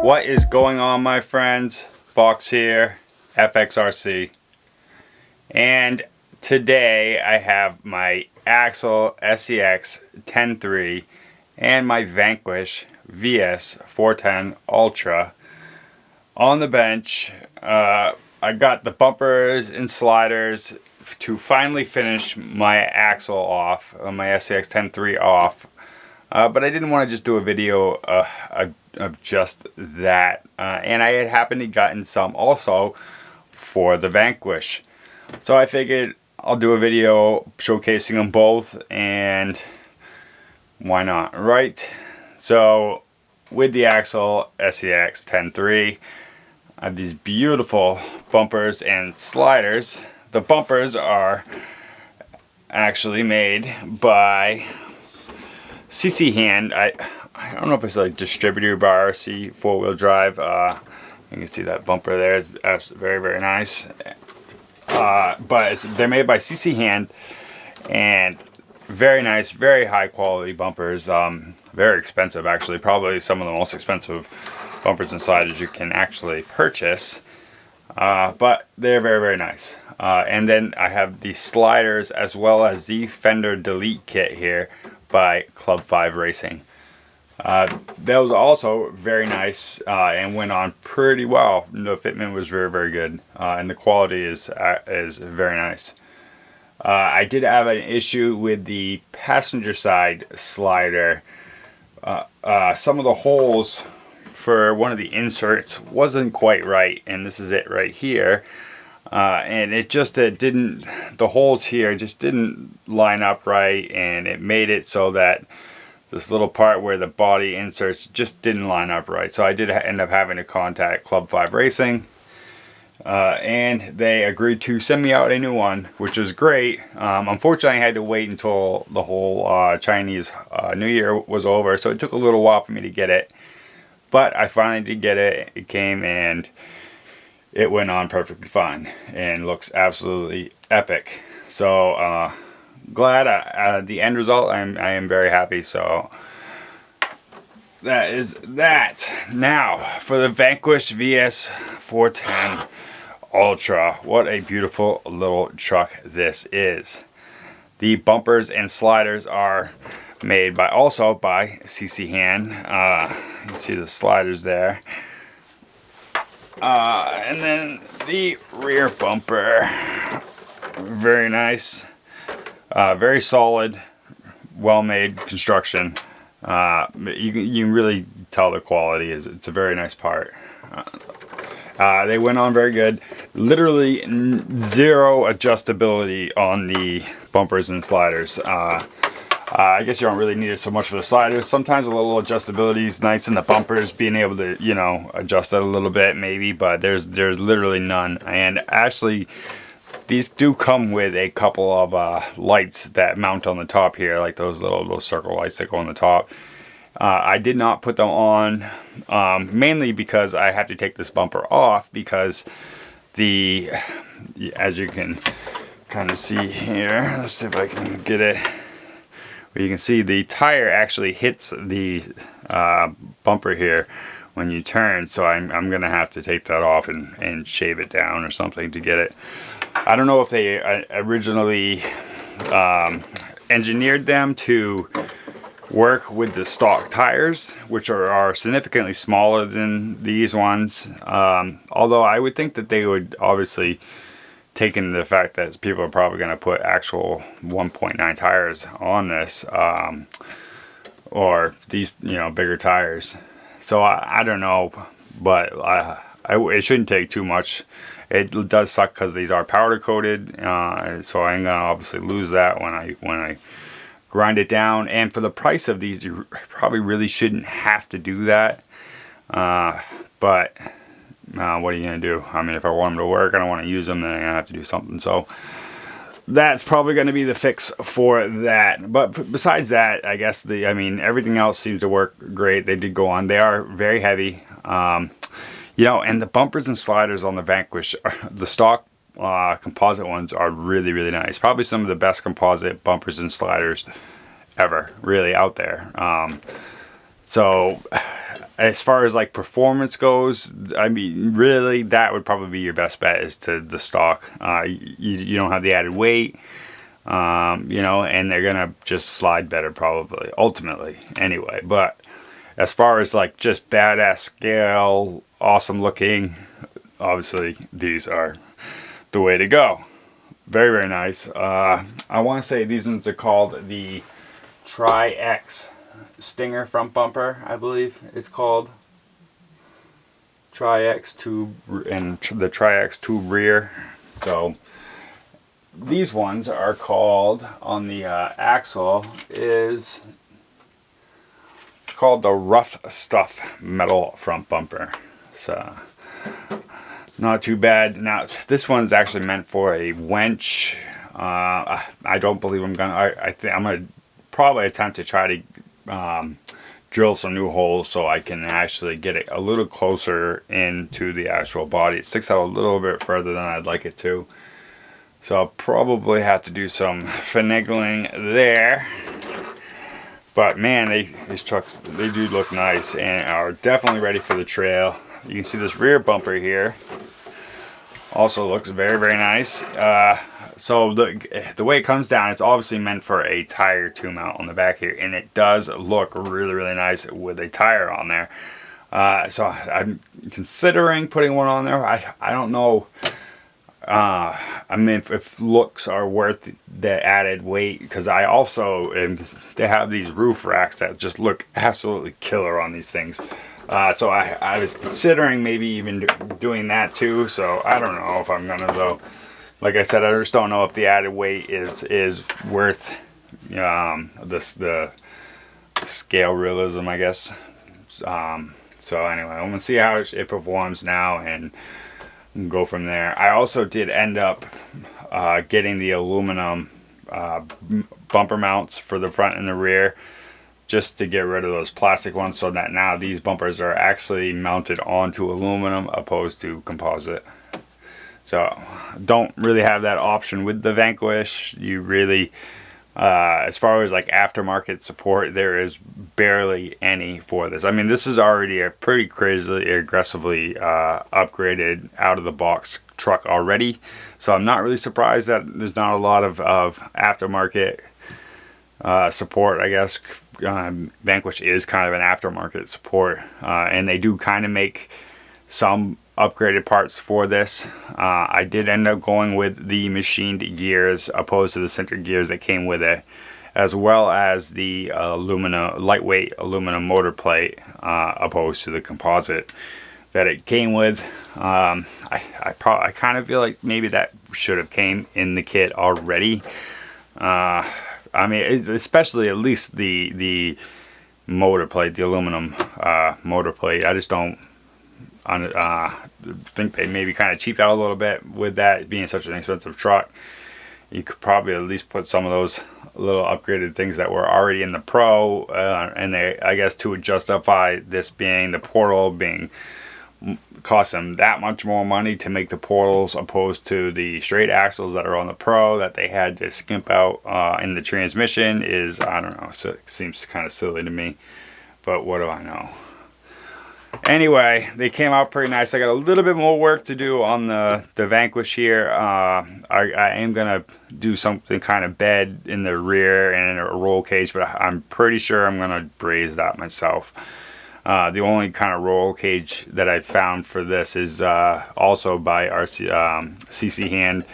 What is going on, my friends? Fox here, FXRC. And today I have my Axial SEX 10.3 and my Vanquish VS 410 Ultra on the bench. I got the bumpers and sliders to finally finish my axle off, my SEX 10.3 off. But I didn't want to just do a video of just that. And I had happened to gotten some also for the Vanquish. So I figured I'll do a video showcasing them both, and why not, right? So with the Axial SEX 10.3, I have these beautiful bumpers and sliders. The bumpers are actually made by CChand. I don't know if it's a distributor by RC 4-wheel drive. You can see that bumper there. It's very, very nice. But they're made by CChand, and very nice, very high quality bumpers. Very expensive, actually. Probably some of the most expensive bumpers and sliders you can actually purchase. But they're very, very nice. And then I have the sliders as well as the fender delete kit here by Club 5 Racing. Those also very nice and went on pretty well. The fitment was very, very good, and the quality is very nice. I did have an issue with the passenger side slider. Some of the holes for one of the inserts wasn't quite right, and this is it right here. And it didn't, the holes here just didn't line up right, and it made it so that this little part where the body inserts just didn't line up right. So I did end up having to contact Club 5 Racing, and they agreed to send me out a new one, which is great. Unfortunately, I had to wait until the whole Chinese New Year was over, so it took a little while for me to get it. But I finally did get it. It came, and it went on perfectly fine and looks absolutely epic. So glad the end result. I am very happy. So that is that. Now for the Vanquish VS 410 Ultra. What a beautiful little truck this is. The bumpers and sliders are made also by CChand. You can see the sliders there. And then the rear bumper, very nice, very solid, well-made construction. You can really tell the quality it's a very nice part. They went on very good. Literally zero adjustability on the bumpers and sliders. I guess you don't really need it so much for the sliders. Sometimes a little adjustability is nice in the bumpers, being able to, you know, adjust it a little bit maybe, but there's literally none. And actually, these do come with a couple of lights that mount on the top here, like those little circle lights that go on the top. I did not put them on, mainly because I have to take this bumper off, because as you can kind of see here, let's see if I can get it. You can see the tire actually hits the bumper here when you turn, so I'm gonna have to take that off and shave it down or something to get it. I don't know if they originally engineered them to work with the stock tires, which are significantly smaller than these ones, although I would think that they would obviously take into the fact that people are probably going to put actual 1.9 tires on this, or these, you know, bigger tires. So I don't know, but it shouldn't take too much. It does suck because these are powder coated, so I'm gonna obviously lose that when I grind it down. And for the price of these, you probably really shouldn't have to do that. But what are you going to do? I mean, if I want them to work, I don't want to use them, then I'm going to have to do something. So that's probably going to be the fix for that. But besides that, I guess everything else seems to work great. They did go on. They are very heavy. You know, and the bumpers and sliders on the Vanquish, the stock composite ones are really, really nice. Probably some of the best composite bumpers and sliders ever, really, out there. So as far as like performance goes, I mean, really, that would probably be your best bet is to the stock. You don't have the added weight, you know, and they're gonna just slide better probably, ultimately, anyway. But as far as like just badass scale, awesome looking, obviously these are the way to go. Very, very nice. I want to say these ones are called the Tri-X Stinger front bumper, I believe it's called. Tri-X tube and the Tri-X tube rear. So these ones are called, on the axle, is called the Rough Stuff metal front bumper. So not too bad. Now this one's actually meant for a winch. I don't believe I'm gonna. I think I'm gonna probably attempt to try to drill some new holes so I can actually get it a little closer into the actual body. It sticks out a little bit further than I'd like it to. So I'll probably have to do some finagling there. But man, these trucks, they do look nice and are definitely ready for the trail. You can see this rear bumper here also looks very, very nice. So the way it comes down, it's obviously meant for a tire to mount on the back here, and it does look really, really nice with a tire on there. So I'm considering putting one on there. I don't know. I mean, if looks are worth the added weight, because I also they have these roof racks that just look absolutely killer on these things. So I was considering maybe even doing that too. So I don't know if I'm gonna, though. Like I said, I just don't know if the added weight is worth the scale realism, I guess. So anyway, I'm gonna see how it performs now and go from there. I also did end up getting the aluminum bumper mounts for the front and the rear, just to get rid of those plastic ones, so that now these bumpers are actually mounted onto aluminum opposed to composite. So don't really have that option with the Vanquish. You really, as far as like aftermarket support, there is barely any for this. I mean, this is already a pretty crazily aggressively upgraded out of the box truck already. So I'm not really surprised that there's not a lot of aftermarket support, I guess. Vanquish is kind of an aftermarket support, and they do kind of make some upgraded parts for this. I did end up going with the machined gears opposed to the sintered gears that came with it, as well as the lightweight aluminum motor plate opposed to the composite that it came with. I kind of feel like maybe that should have came in the kit already. I mean, especially at least the motor plate, the aluminum motor plate. I just don't think they maybe kind of cheaped out a little bit with that being such an expensive truck. You could probably at least put some of those little upgraded things that were already in the Pro, and they, I guess, to justify this being the portal being cost them that much more money to make the portals opposed to the straight axles that are on the Pro that they had to skimp out in the transmission is, I don't know, so it seems kind of silly to me, but what do I know. Anyway, they came out pretty nice. I got a little bit more work to do on the Vanquish here. I am going to do something kind of bed in the rear and a roll cage, but I'm pretty sure I'm going to braze that myself. The only kind of roll cage that I found for this is also by our CChand,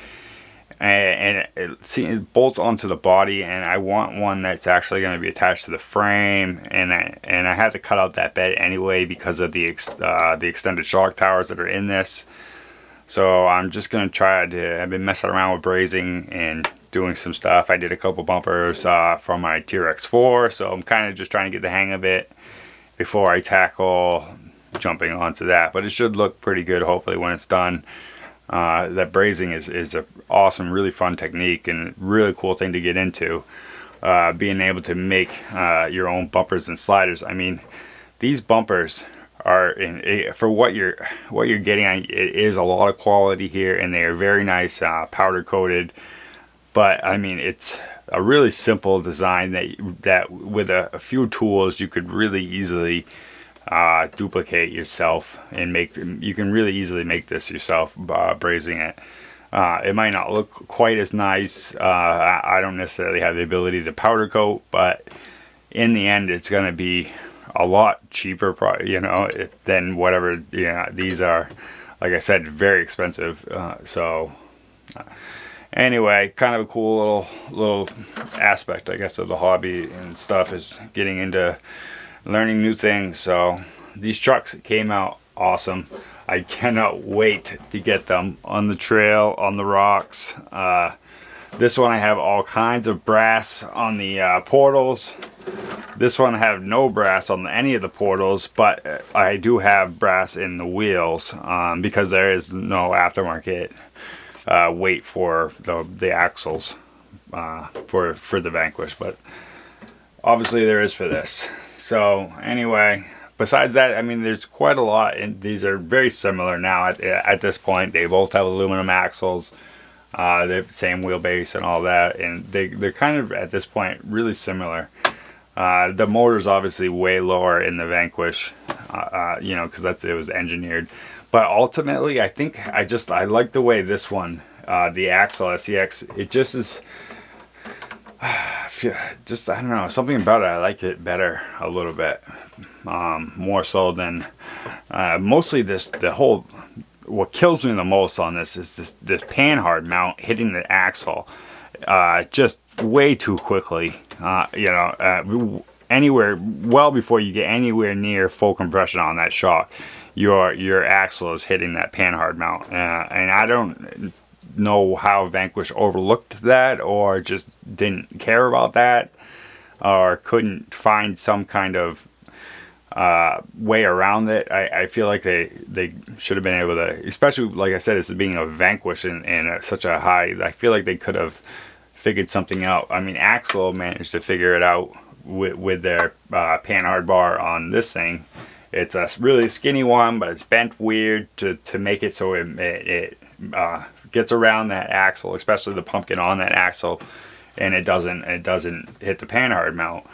and it bolts onto the body, and I want one that's actually going to be attached to the frame, and I had to cut out that bed anyway because of the extended shock towers that are in this. So I'm just going to try to, I've been messing around with brazing and doing some stuff. I did a couple bumpers from my T-Rex 4, so I'm kind of just trying to get the hang of it before I tackle jumping onto that. But it should look pretty good hopefully when it's done. That brazing is an awesome, really fun technique and really cool thing to get into. Being able to make your own bumpers and sliders. I mean, these bumpers are for what you're getting on. It is a lot of quality here, and they are very nice, powder coated. But I mean, it's a really simple design that with a few tools you could really easily duplicate yourself and make. You can really easily make this yourself, brazing it. It might not look quite as nice. I don't necessarily have the ability to powder coat, but in the end, it's going to be a lot cheaper, than whatever. These are, like I said, very expensive. Anyway, kind of a cool little aspect, I guess, of the hobby and stuff is getting into learning new things. So these trucks came out awesome. I cannot wait to get them on the trail, on the rocks. This one I have all kinds of brass on the portals. This one I have no brass on any of the portals, but I do have brass in the wheels because there is no aftermarket weight for the axles for the Vanquish, but obviously there is for this. So anyway, besides that, I mean, there's quite a lot, and these are very similar now at this point. They both have aluminum axles. They're the same wheelbase and all that, and they're kind of at this point really similar. The motor's obviously way lower in the Vanquish, because it was engineered. But ultimately, I think I like the way this one, the Axial SCX, it just is, I don't know, something about it, I like it better a little bit, more so than, mostly what kills me the most on this is this panhard mount hitting the axle, just way too quickly, anywhere, well before you get anywhere near full compression on that shock. Your axle is hitting that panhard mount, and I don't know how Vanquish overlooked that, or just didn't care about that, or couldn't find some kind of way around it. I feel like they should have been able to, especially like I said, this is being a Vanquish and such a high. I feel like they could have figured something out. I mean, Axel managed to figure it out with their panhard bar on this thing. It's a really skinny one, but it's bent weird to make it so it gets around that axle, especially the pumpkin on that axle, and it doesn't hit the panhard mount.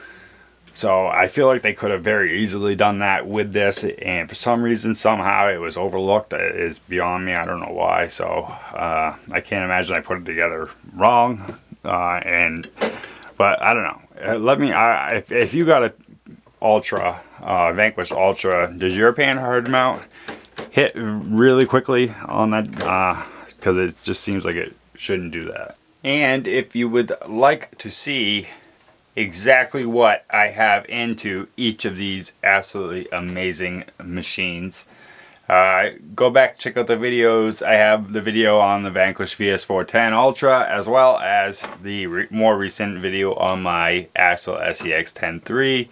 So I feel like they could have very easily done that with this, and for some reason, somehow it was overlooked. It's beyond me. I don't know why. So I can't imagine I put it together wrong. But I don't know. If you got a Ultra, Vanquish Ultra, does your panhard mount hit really quickly on that? Because it just seems like it shouldn't do that. And if you would like to see exactly what I have into each of these absolutely amazing machines, go back, check out the videos. I have the video on the Vanquish VS410 Ultra, as well as the more recent video on my Axial SCX 10.3.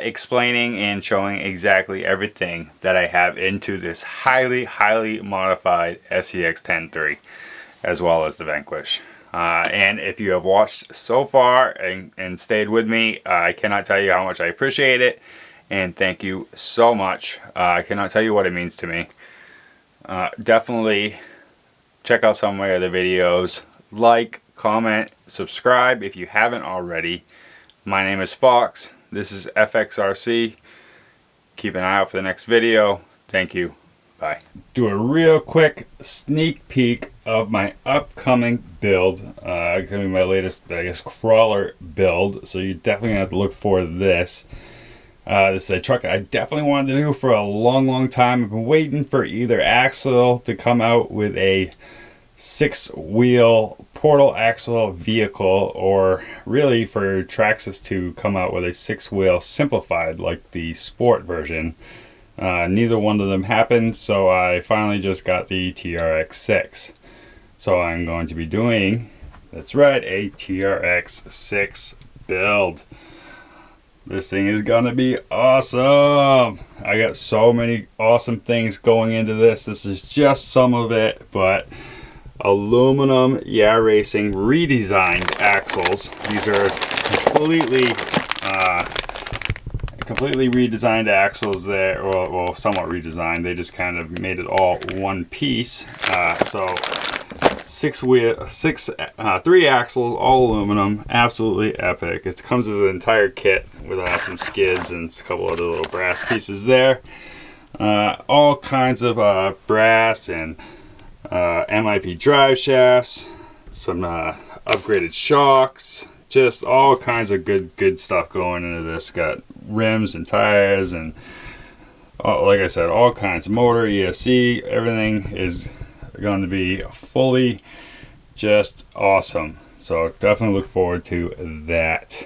Explaining and showing exactly everything that I have into this highly modified SCX 10.3, as well as the Vanquish. And if you have watched so far and stayed with me, I cannot tell you how much I appreciate it, and thank you so much. I cannot tell you what it means to me. Definitely check out some of my other videos. Like, comment, subscribe if you haven't already. My name is Fox. This is FXRC. Keep an eye out for the next video. Thank you. Bye. Do a real quick sneak peek of my upcoming build. Going to be my latest, I guess, crawler build. So you definitely have to look for this. This is a truck I definitely wanted to do for a long time. I've been waiting for either Axial to come out with a 6-wheel portal axle vehicle, or really for Traxxas to come out with a 6-wheel simplified like the sport version. Neither one of them happened, so I finally just got the TRX6. So I'm going to be doing, that's right, a TRX6 build. This thing is gonna be awesome. I got so many awesome things going into this. This is just some of it, but aluminum racing redesigned axles. These are completely redesigned axles there, well, somewhat redesigned. They just kind of made it all one piece. So Three axles, all aluminum, absolutely epic. It comes with an entire kit with some skids and a couple other little brass pieces there. All kinds of brass and MIP drive shafts, some upgraded shocks, just all kinds of good stuff going into this. Got rims and tires and like I said, all kinds of motor, ESC, everything is going to be fully just awesome. So definitely look forward to that.